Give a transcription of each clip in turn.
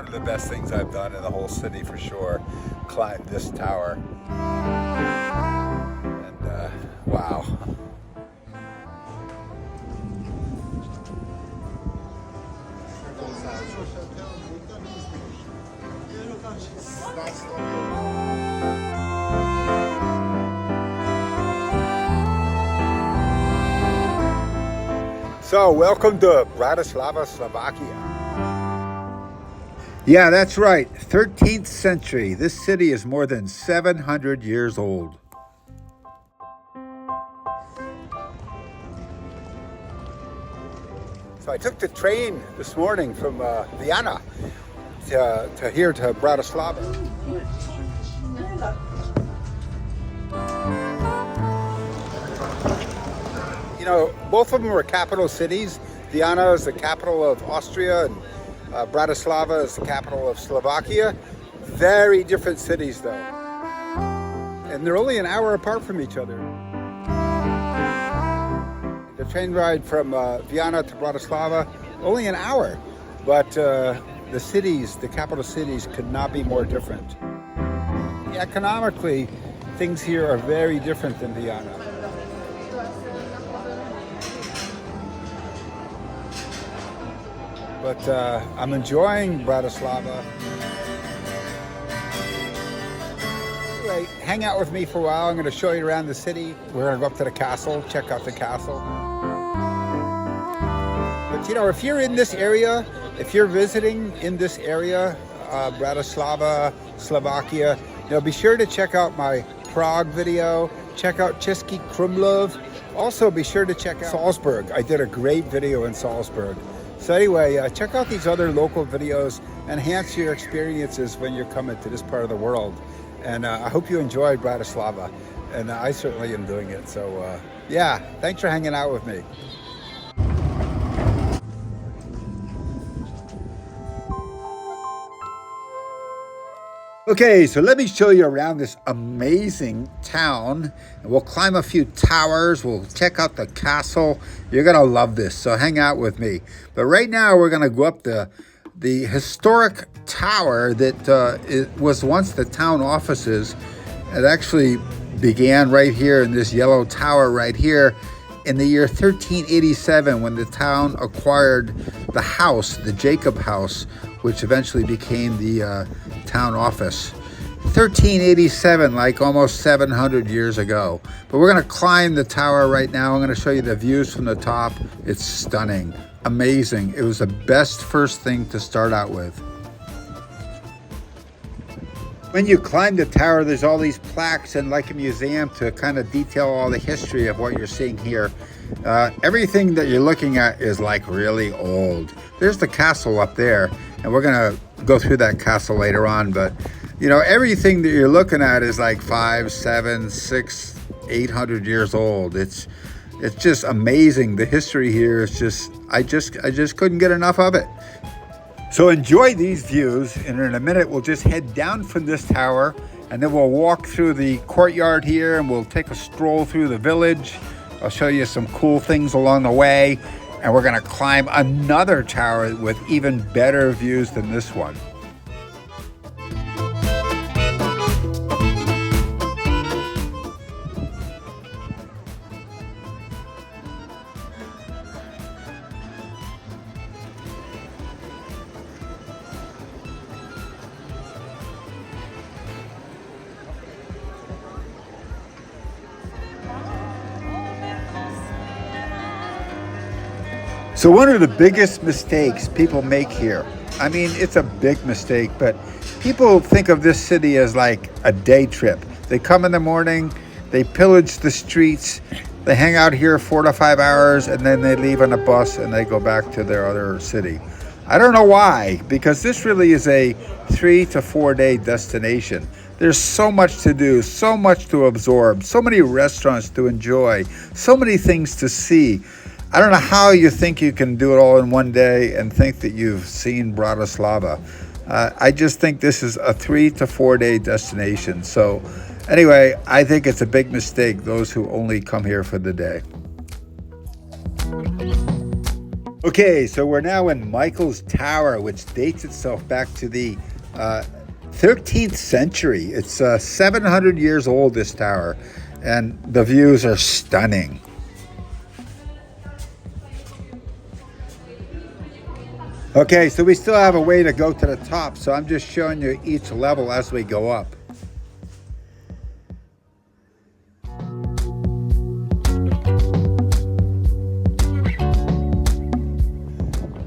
one of the best things I've done in the whole city for sure. Climbed this tower. And wow. So, welcome to Bratislava, Slovakia. Yeah, that's right, 13th century. This city is more than 700 years old. So I took the train this morning from Vienna to here to Bratislava. You know, both of them were capital cities. Vienna is the capital of Austria, and Bratislava is the capital of Slovakia. Very different cities, though. And they're only an hour apart from each other. The train ride from Vienna to Bratislava, only an hour. But the cities, the capital cities, could not be more different. Economically, things here are very different than Vienna. But I'm enjoying Bratislava. Anyway, hang out with me for a while. I'm going to show you around the city. We're going to go up to the castle, check out the castle. But you know, if you're in this area, if you're visiting in this area, Bratislava, Slovakia, you know, be sure to check out my Prague video. Check out Český Krumlov. Also, be sure to check out Salzburg. I did a great video in Salzburg. So anyway, check out these other local videos, enhance your experiences when you're coming to this part of the world. And I hope you enjoyed Bratislava, and I certainly am doing it. So yeah, thanks for hanging out with me. Okay, so let me show you around this amazing town. We'll climb a few towers. We'll check out the castle. You're going to love this, so hang out with me. But right now, we're going to go up the historic tower that it was once the town offices. It actually began right here in this yellow tower right here in the year 1387 when the town acquired the house, the Jacob House, which eventually became the town office. 1387, like almost 700 years ago. But we're going to climb the tower right now. I'm going to show you the views from the top. It's stunning, amazing. It was the best first thing to start out with. When you climb the tower, there's all these plaques and like a museum to kind of detail all the history of what you're seeing here. Everything that you're looking at is like really old. There's the castle up there, and we're gonna go through that castle later on, but you know, everything that you're looking at is like 5, 7, 6, 800 years old. It's just amazing. The history here is just, I just couldn't get enough of it. So enjoy these views, and in a minute we'll just head down from this tower, and then we'll walk through the courtyard here, and we'll take a stroll through the village. I'll show you some cool things along the way, and we're gonna climb another tower with even better views than this one. So one of the biggest mistakes people make here, I mean, it's a big mistake, but people think of this city as like a day trip. They come in the morning, they pillage the streets, they hang out here 4 to 5 hours, and then they leave on a bus and they go back to their other city. I don't know why, because this really is a 3 to 4 day destination. There's so much to do, so much to absorb, so many restaurants to enjoy, so many things to see. I don't know how you think you can do it all in one day and think that you've seen Bratislava. I just think this is a 3 to 4 day destination. So anyway, I think it's a big mistake, those who only come here for the day. Okay, so we're now in Michael's Tower, which dates itself back to the 13th century. It's 700 years old, this tower, and the views are stunning. Okay, so we still have a way to go to the top, so I'm just showing you each level as we go up.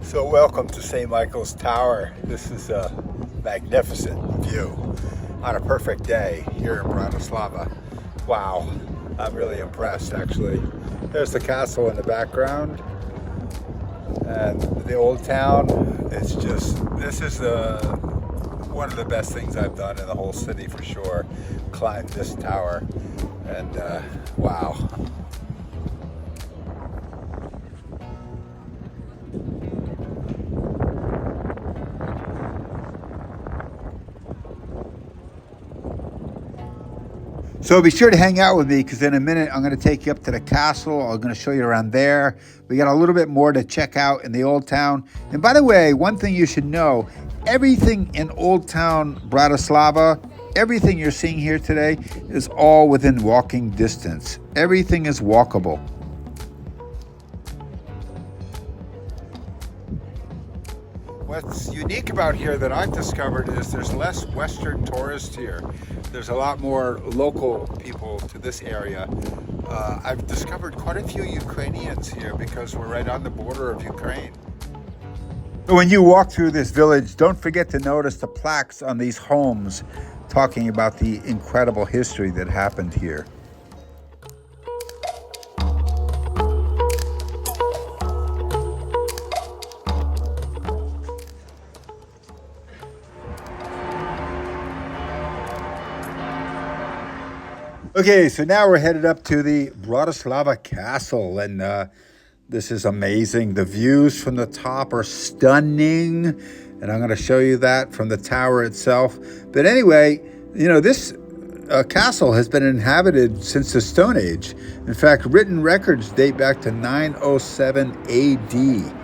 So welcome to St. Michael's Tower. This is a magnificent view on a perfect day here in Bratislava. Wow, I'm really impressed actually. There's the castle in the background and the old town. It's just, this is one of the best things I've done in the whole city for sure. Climbed this tower and wow. So be sure to hang out with me because in a minute I'm going to take you up to the castle. I'm going to show you around there. We got a little bit more to check out in the old town. And by the way, one thing you should know, everything in Old Town Bratislava, everything you're seeing here today is all within walking distance. Everything is walkable. What's unique about here that I've discovered is there's less Western tourists here. There's a lot more local people to this area. I've discovered quite a few Ukrainians here because we're right on the border of Ukraine. When you walk through this village, don't forget to notice the plaques on these homes talking about the incredible history that happened here. Okay, so now we're headed up to the Bratislava Castle, and this is amazing. The views from the top are stunning, and I'm going to show you that from the tower itself. But anyway, you know, this castle has been inhabited since the Stone Age. In fact, written records date back to 907 AD.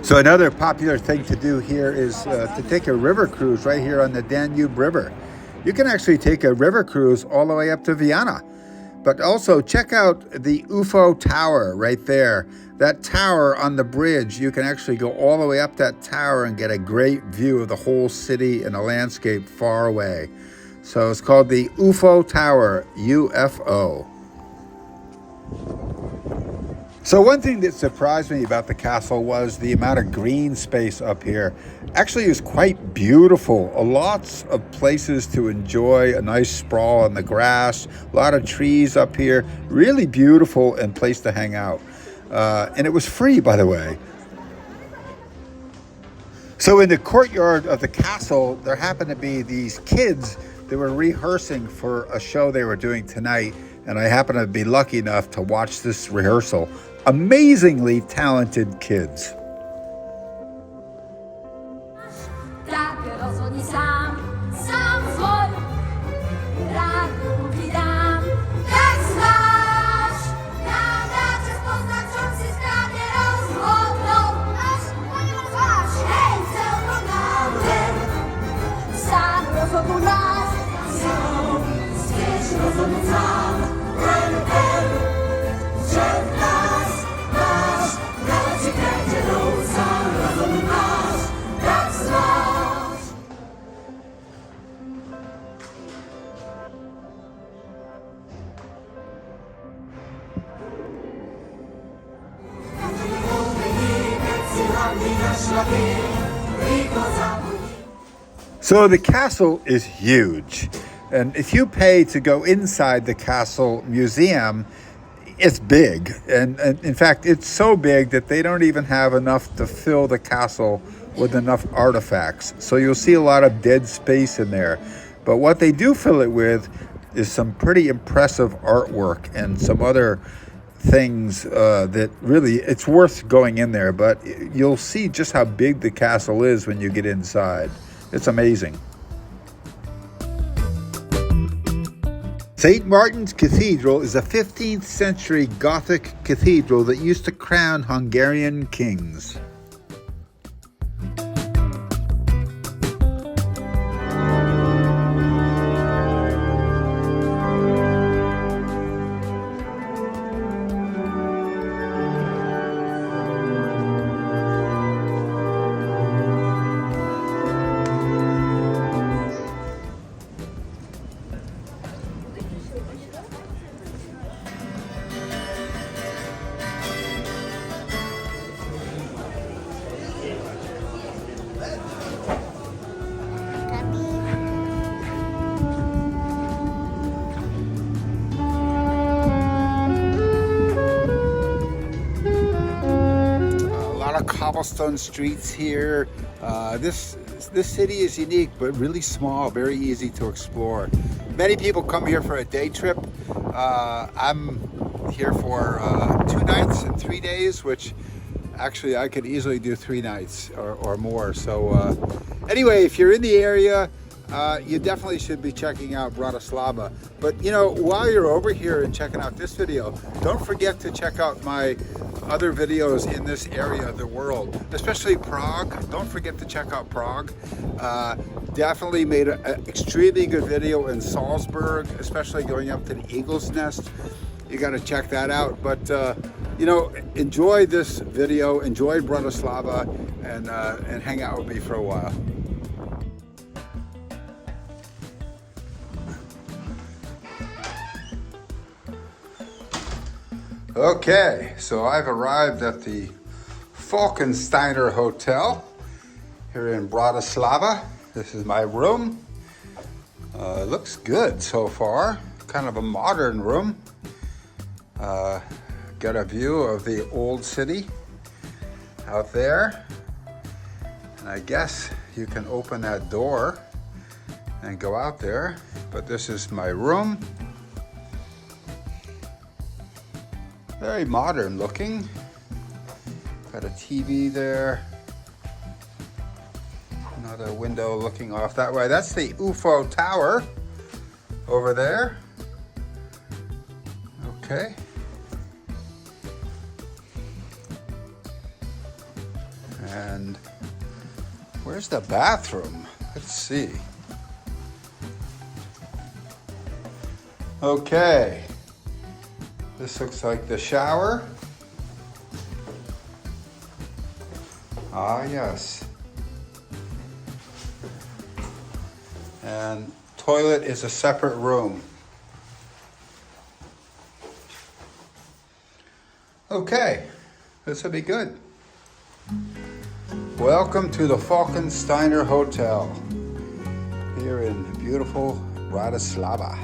So another popular thing to do here is to take a river cruise right here on the Danube River. You can actually take a river cruise all the way up to Vienna. But also check out the UFO tower right there. That tower on the bridge, you can actually go all the way up that tower and get a great view of the whole city and the landscape far away. So it's called the UFO Tower, UFO. So one thing that surprised me about the castle was the amount of green space up here. Actually, it was quite beautiful. Lots of places to enjoy, a nice sprawl on the grass, a lot of trees up here. Really beautiful and place to hang out. And it was free, by the way. So in the courtyard of the castle, there happened to be these kids that were rehearsing for a show they were doing tonight. And I happened to be lucky enough to watch this rehearsal. Amazingly talented kids. So the castle is huge, and if you pay to go inside the castle museum, it's big, and in fact it's so big that they don't even have enough to fill the castle with enough artifacts. So you'll see a lot of dead space in there, but what they do fill it with is some pretty impressive artwork and some other things that really, it's worth going in there, but you'll see just how big the castle is when you get inside. It's amazing. St. Martin's Cathedral is a 15th century Gothic cathedral that used to crown Hungarian kings. Cobblestone streets here. This city is unique but really small, very easy to explore. Many people come here for a day trip. I'm here for 2 nights and 3 days, which actually I could easily do 3 nights or more. So anyway, if you're in the area, you definitely should be checking out Bratislava. But you know, while you're over here and checking out this video, don't forget to check out my other videos in this area of the world, especially Prague. Don't forget to check out Prague. Definitely made an extremely good video in Salzburg, especially going up to the Eagle's Nest. You got to check that out. But you know, enjoy this video, enjoy Bratislava, and hang out with me for a while. Okay, so I've arrived at the Falkensteiner Hotel here in Bratislava. This is my room. Looks good so far. Kind of a modern room. Got a view of the old city out there. And I guess you can open that door and go out there. But this is my room. Very modern looking. Got a TV there. Another window looking off that way. That's the UFO tower over there. Okay. And where's the bathroom? Let's see. Okay. This looks like the shower. Ah, yes. And toilet is a separate room. Okay, this will be good. Welcome to the Falkensteiner Hotel here in beautiful Bratislava.